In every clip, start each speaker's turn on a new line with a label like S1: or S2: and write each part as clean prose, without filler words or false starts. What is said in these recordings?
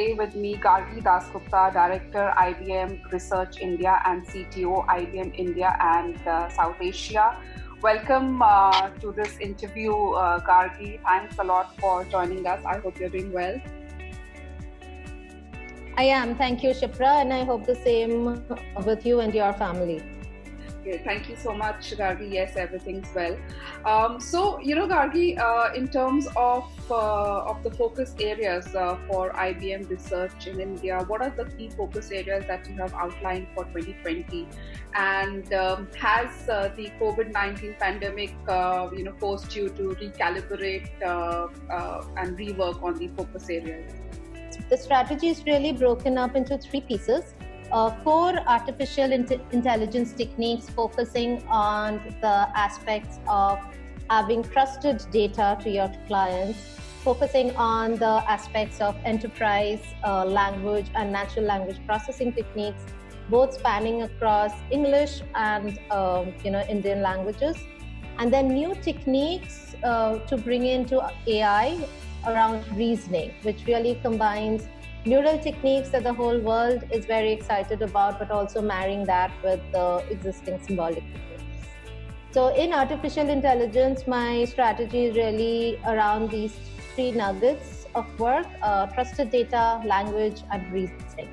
S1: today with me Gargi Dasgupta, Director IBM Research India and CTO IBM India and South Asia. Welcome to this interview, Gargi. Thanks a lot for joining us. I hope you're doing well.
S2: I am. Thank you, Shipra, and I hope the same with you and your family.
S1: Okay, thank you so much, Gargi. Yes, everything's well. So, Gargi, in terms of the focus areas for IBM research in India, what are the key focus areas that you have outlined for 2020? And has the COVID-19 pandemic, forced you to recalibrate and rework on the focus areas?
S2: The strategy is really broken up into three pieces. Core artificial intelligence techniques focusing on the aspects of having trusted data to your clients, focusing on the aspects of enterprise language and natural language processing techniques, both spanning across English and Indian languages, and then new techniques to bring into AI around reasoning, which really combines neural techniques that the whole world is very excited about, but also marrying that with the existing symbolic techniques. So in artificial intelligence, my strategy is really around these three nuggets of work: trusted data, language, and reasoning.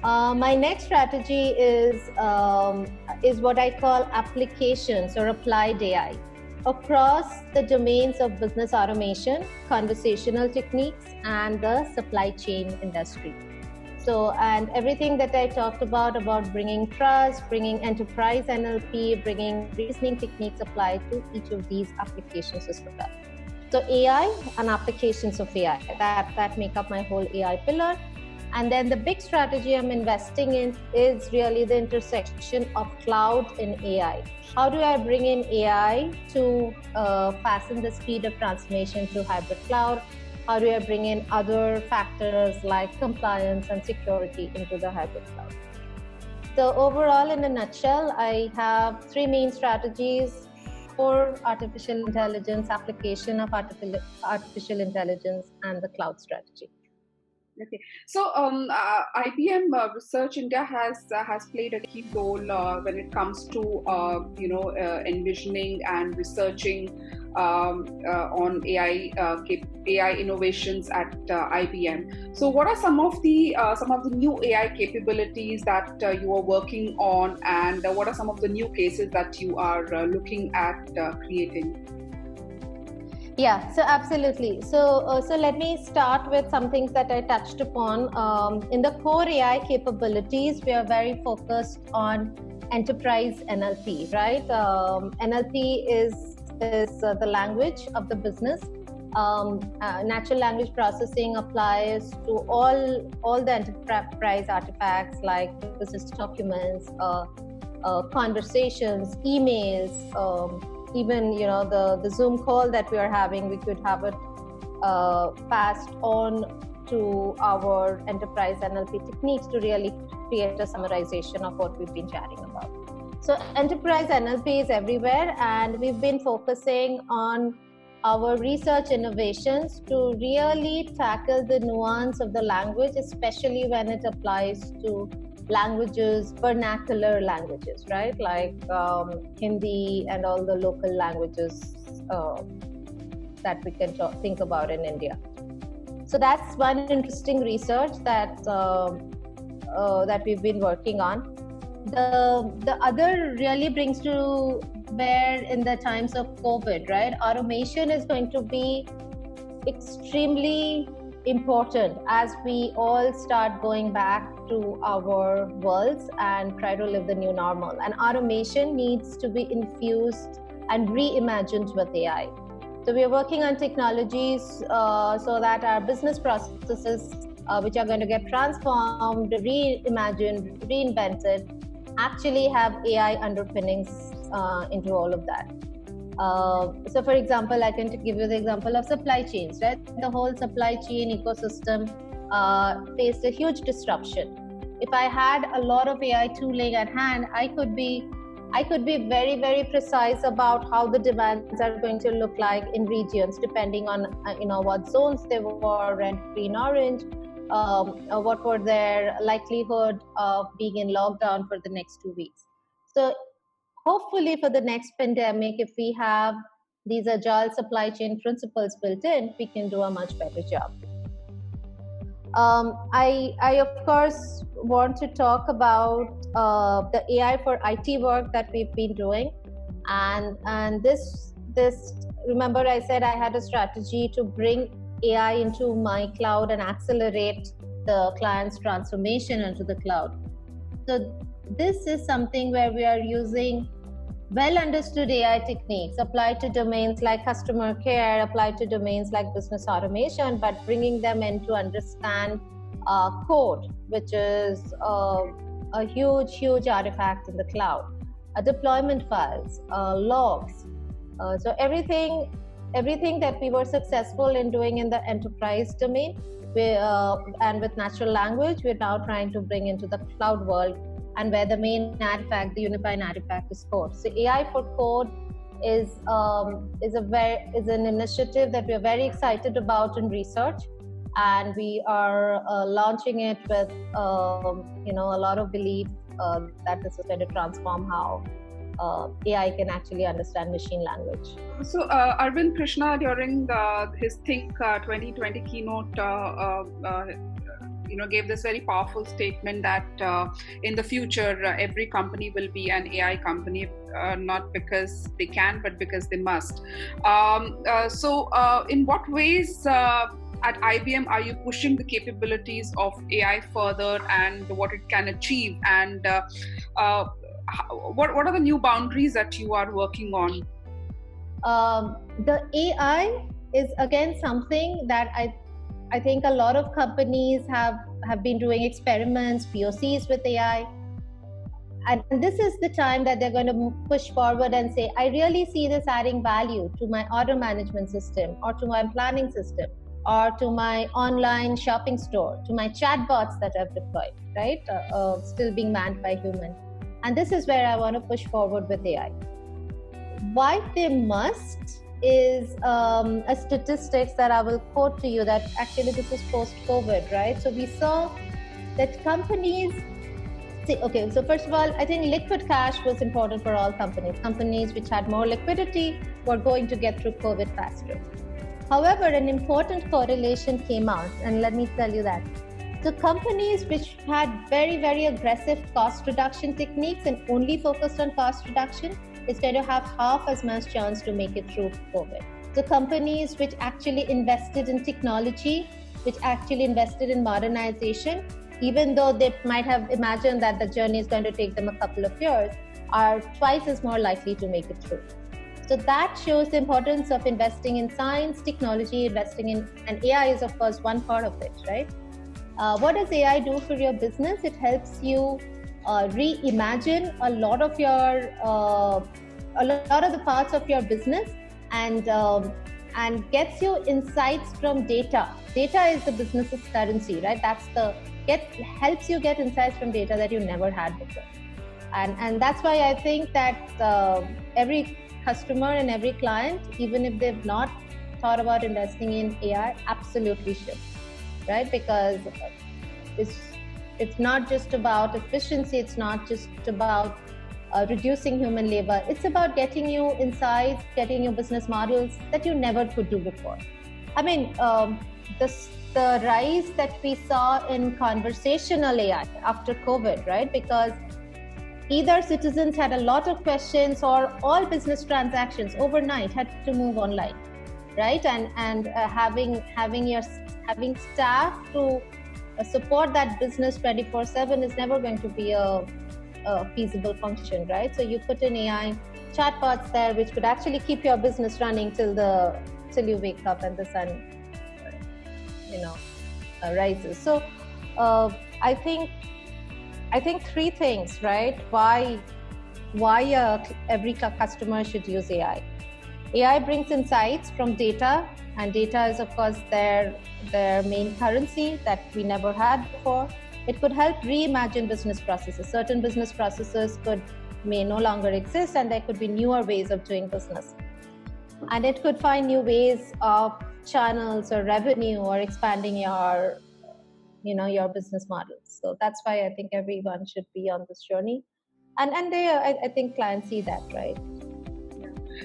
S2: My next strategy is what I call applications or applied AI across the domains of business automation, conversational techniques, and the supply chain industry. So, and everything that I talked about bringing trust, bringing enterprise NLP, bringing reasoning techniques applied to each of these applications as well. So AI and applications of AI, that make up my whole AI pillar. And then the big strategy I'm investing in is really the intersection of cloud and AI. How do I bring in AI to fasten the speed of transformation to hybrid cloud? How do I bring in other factors like compliance and security into the hybrid cloud? So overall, in a nutshell, I have three main strategies: for artificial intelligence, application of artificial intelligence, and the cloud strategy.
S1: Okay, so IBM Research India has played a key role when it comes to envisioning and researching on AI innovations at IBM. So, what are some of the new AI capabilities that you are working on, and what are some of the new cases that you are looking at creating?
S2: Yeah, so absolutely. So let me start with some things that I touched upon. In the core AI capabilities, we are very focused on enterprise NLP, right? NLP is the language of the business. Natural language processing applies to all the enterprise artifacts like business documents, conversations, emails, even the Zoom call that we are having, we could have it passed on to our enterprise NLP techniques to really create a summarization of what we've been chatting about. So enterprise NLP is everywhere, and we've been focusing on our research innovations to really tackle the nuance of the language, especially when it applies to languages, vernacular languages, right? Like Hindi and all the local languages that we can think about in India. So that's one interesting research that we've been working on. The other really brings to bear in the times of COVID, right? Automation is going to be extremely important as we all start going back to our worlds and try to live the new normal. And automation needs to be infused and reimagined with AI. So we are working on technologies so that our business processes, which are going to get transformed, reimagined, reinvented, actually have AI underpinnings into all of that. So for example, I can give you the example of supply chains, right? The whole supply chain ecosystem faced a huge disruption. If I had a lot of AI tooling at hand, I could be very, very precise about how the demands are going to look like in regions, depending on what zones they were, red, green, orange. what were their likelihood of being in lockdown for the next 2 weeks. So hopefully for the next pandemic, if we have these agile supply chain principles built in, we can do a much better job. I of course want to talk about the AI for IT work that we've been doing, and this remember I said I had a strategy to bring AI into my cloud and accelerate the client's transformation into the cloud. So this is something where we are using well understood AI techniques applied to domains like customer care, applied to domains like business automation, but bringing them in to understand code, which is a huge artifact in the cloud, deployment files, logs. So everything that we were successful in doing in the enterprise domain, and with natural language, we're now trying to bring into the cloud world, and where the main artifact, the unifying artifact, is code. So AI for code is an initiative that we are very excited about in research, and we are launching it with a lot of belief that this is going to transform how AI can actually understand machine language.
S1: So Arvind Krishna, during his Think 2020 keynote, gave this very powerful statement that in the future, every company will be an AI company, not because they can, but because they must. So in what ways at IBM are you pushing the capabilities of AI further and what it can achieve? And what are the new boundaries that you are working on?
S2: The AI is again something that I think a lot of companies have been doing experiments, POCs with AI. And this is the time that they're going to push forward and say, I really see this adding value to my order management system, or to my planning system, or to my online shopping store, to my chatbots that I've deployed, right? Still being manned by humans. And this is where I want to push forward with AI. Why they must is a statistics that I will quote to you, that actually this is post-COVID, right? So we saw that companies, so first of all, I think liquid cash was important for all companies. Companies which had more liquidity were going to get through COVID faster. However, an important correlation came out, and let me tell you that. So companies which had very, very aggressive cost reduction techniques and only focused on cost reduction is going to have half as much chance to make it through COVID. So companies which actually invested in technology, which actually invested in modernization, even though they might have imagined that the journey is going to take them a couple of years, are twice as more likely to make it through. So that shows the importance of investing in science, technology, investing in, and AI is of course one part of it, right? What does AI do for your business? It helps you reimagine a lot of the parts of your business, and gets you insights from data. Data is the business's currency, right? Helps you get insights from data that you never had before, and that's why I think that every customer and every client, even if they've not thought about investing in AI, absolutely should, right? Because it's not just about efficiency, it's not just about reducing human labor, it's about getting you insights, getting you business models that you never could do before. I mean, the rise that we saw in conversational AI after COVID, right? Because either citizens had a lot of questions, or all business transactions overnight had to move online, right? And having staff to support that business 24/7 is never going to be a feasible function, right? So you put in AI chatbots there, which could actually keep your business running till you wake up and the sun, rises. So I think three things, right? Why every customer should use AI. AI brings insights from data, and data is of course their main currency that we never had before. It could help reimagine business processes. Certain business processes may no longer exist, and there could be newer ways of doing business. And it could find new ways of channels or revenue, or expanding your your business models. So that's why I think everyone should be on this journey, and I think clients see that, right?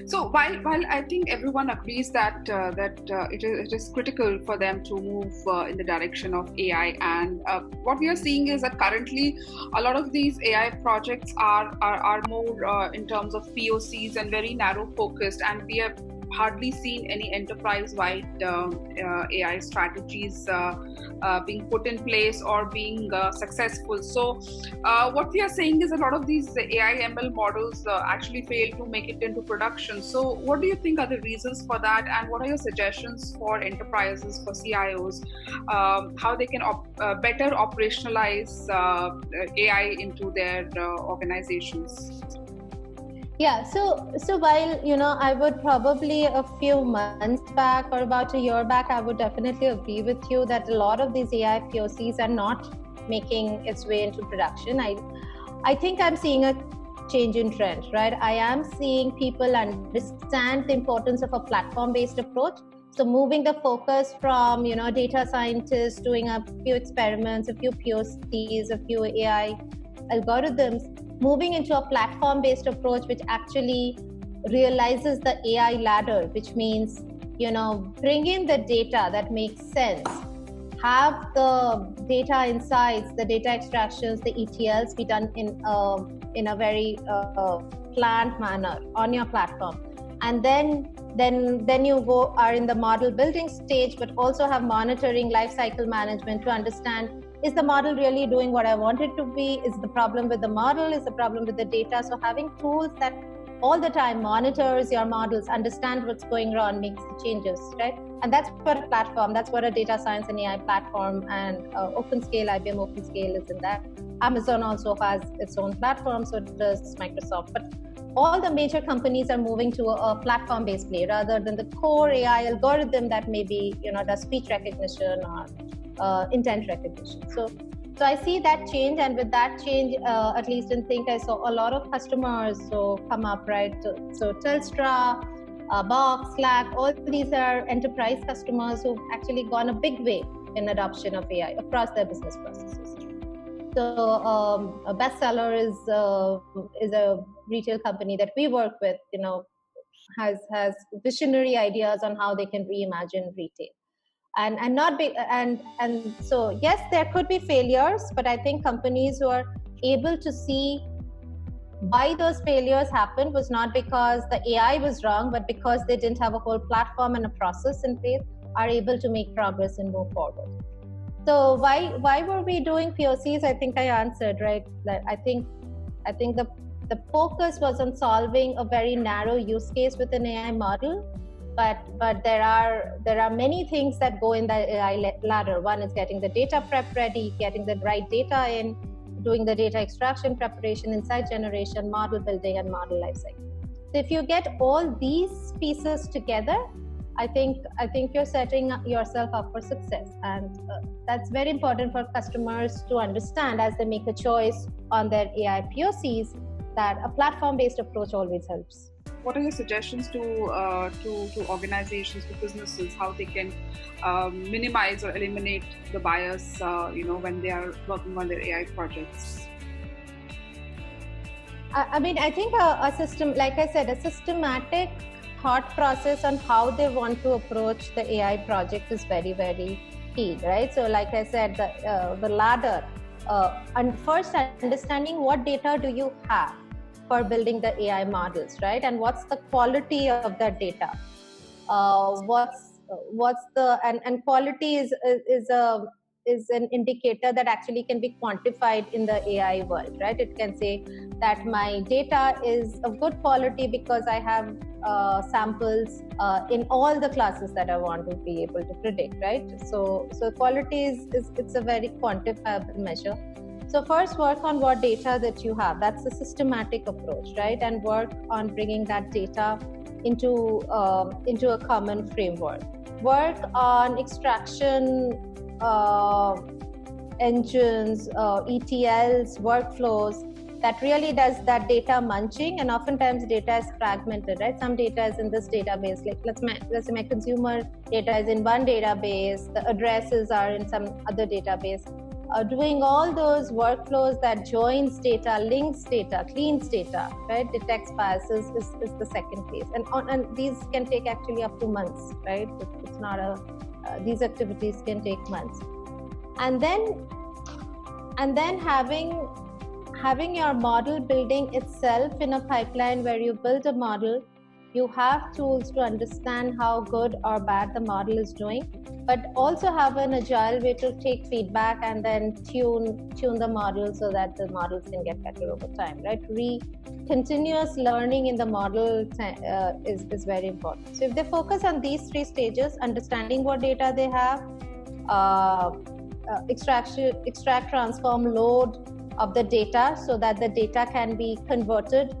S1: So while I think everyone agrees that it is critical for them to move in the direction of AI, and what we are seeing is that currently a lot of these AI projects are more in terms of POCs and very narrow focused, and we have hardly seen any enterprise-wide AI strategies being put in place or being successful. So what we are saying is a lot of these AI ML models actually fail to make it into production. So what do you think are the reasons for that, and what are your suggestions for enterprises, for CIOs, how they can better operationalize AI into their organizations?
S2: Yeah, so while I would probably a few months back or about a year back, I would definitely agree with you that a lot of these AI POCs are not making its way into production. I think I'm seeing a change in trend, right? I am seeing people understand the importance of a platform-based approach. So moving the focus from data scientists doing a few experiments, a few POCs, a few AI algorithms, moving into a platform-based approach which actually realizes the AI ladder, which means, bring in the data that makes sense, have the data insights, the data extractions, the ETLs be done in a very planned manner on your platform. And then you are in the model building stage, but also have monitoring, lifecycle management to understand, is the model really doing what I want it to be? Is the problem with the model? Is the problem with the data? So having tools that all the time monitors your models, understand what's going wrong, makes the changes, right? And that's what a platform, that's what a data science and AI platform, and OpenScale, IBM OpenScale is in that. Amazon also has its own platform, so does Microsoft. But all the major companies are moving to a platform-based play rather than the core AI algorithm that maybe does speech recognition or intent recognition. So I see that change, and with that change, at least in Think, I saw a lot of customers come up, right? So Telstra, Box, Slack, all these are enterprise customers who've actually gone a big way in adoption of AI across their business processes. So a bestseller is a retail company that we work with, has visionary ideas on how they can reimagine retail. And not be and so yes, there could be failures, but I think companies who are able to see why those failures happened was not because the AI was wrong, but because they didn't have a whole platform and a process in place, are able to make progress and move forward. So why were we doing POCs? I think I answered, right? That I think the focus was on solving a very narrow use case with an AI model. But there are many things that go in the AI ladder. One is getting the data prep ready, getting the right data in, doing the data extraction, preparation, insight generation, model building, and model lifecycle. So if you get all these pieces together, I think you're setting yourself up for success, and that's very important for customers to understand as they make a choice on their AI POCs, that a platform-based approach always helps.
S1: What are your suggestions to organizations, to businesses, how they can minimize or eliminate the bias, when they are working on their AI projects?
S2: I mean, I think a system, like I said, a systematic thought process on how they want to approach the AI project is very, very key, right? So, like I said, the ladder, and first understanding what data do you have for building the AI models, right? And what's the quality of that data? What's the and quality is an indicator that actually can be quantified in the AI world, right? It can say that my data is of good quality because I have samples in all the classes that I want to be able to predict, right? So quality it's a very quantifiable measure. So first work on what data that you have. That's a systematic approach, right? And work on bringing that data into a common framework. Work on extraction engines, ETLs, workflows, that really does that data munching, and oftentimes data is fragmented, right? Some data is in this database, like let's say my consumer data is in one database, the addresses are in some other database. Doing all those workflows that joins data, links data, cleans data, right? Detects biases is the second phase, and these can take actually up to months, right? It's not these activities can take months, and then having your model building itself in a pipeline where you build a model, you have tools to understand how good or bad the model is doing, but also have an agile way to take feedback and then tune the model so that the models can get better over time, right? Continuous learning in the model is very important. So if they focus on these three stages, understanding what data they have, extract, transform, load of the data so that the data can be converted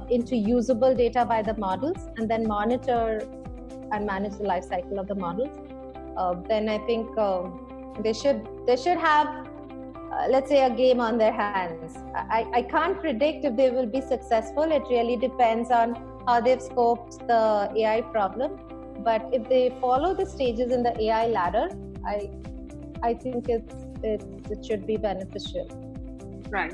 S2: into usable data by the models, and then monitor and manage the life cycle of the models, then I think they should have let's say a game on their hands. I can't predict if they will be successful. It really depends on how they've scoped the AI problem, but if they follow the stages in the AI ladder, I think it should be beneficial.
S1: Right.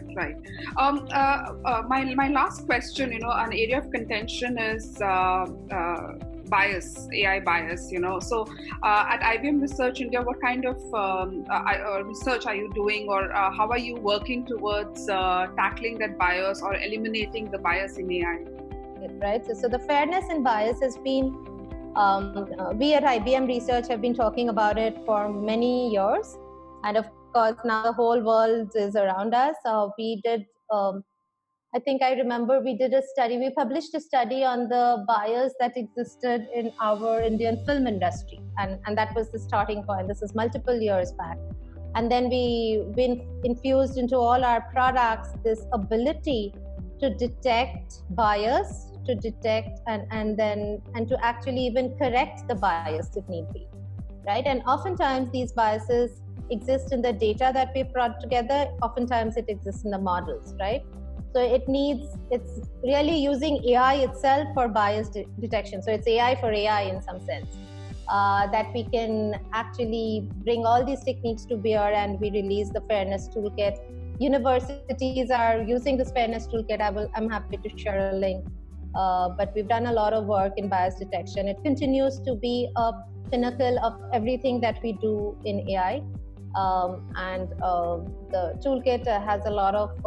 S1: My last question, an area of contention is bias, AI bias. So at IBM Research India, what kind of research are you doing, or how are you working towards tackling that bias or eliminating the bias in AI?
S2: Right. So the fairness and bias has been, we at IBM Research have been talking about it for many years, and of course now the whole world is around us. We did, I think I remember we published a study on the bias that existed in our Indian film industry, and that was the starting point. This is multiple years back. And then we've been infused into all our products this ability to detect bias, to detect and to actually even correct the bias if need be, right? And oftentimes these biases exist in the data that we brought together. Oftentimes it exists in the models, right? So it's really using AI itself for bias detection. So it's AI for AI in some sense, that we can actually bring all these techniques to bear, and we release the fairness toolkit. Universities are using this fairness toolkit. I'm happy to share a link. But we've done a lot of work in bias detection. It continues to be a pinnacle of everything that we do in AI. And the toolkit has a lot of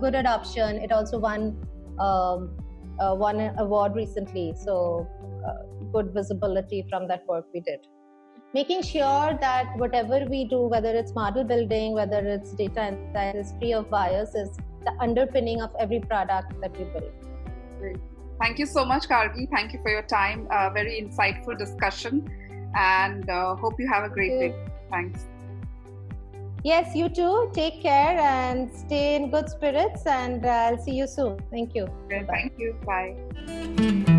S2: good adoption. It also won an award recently, so good visibility from that work we did. Making sure that whatever we do, whether it's model building, whether it's data insight, is free of bias, is the underpinning of every product that we build.
S1: Great. Thank you so much, Gargi. Thank you for your time. Very insightful discussion, and hope you have a great day. Thanks.
S2: Yes, you too. Take care and stay in good spirits, and I'll see you soon. Thank you.
S1: Okay, thank you. Bye.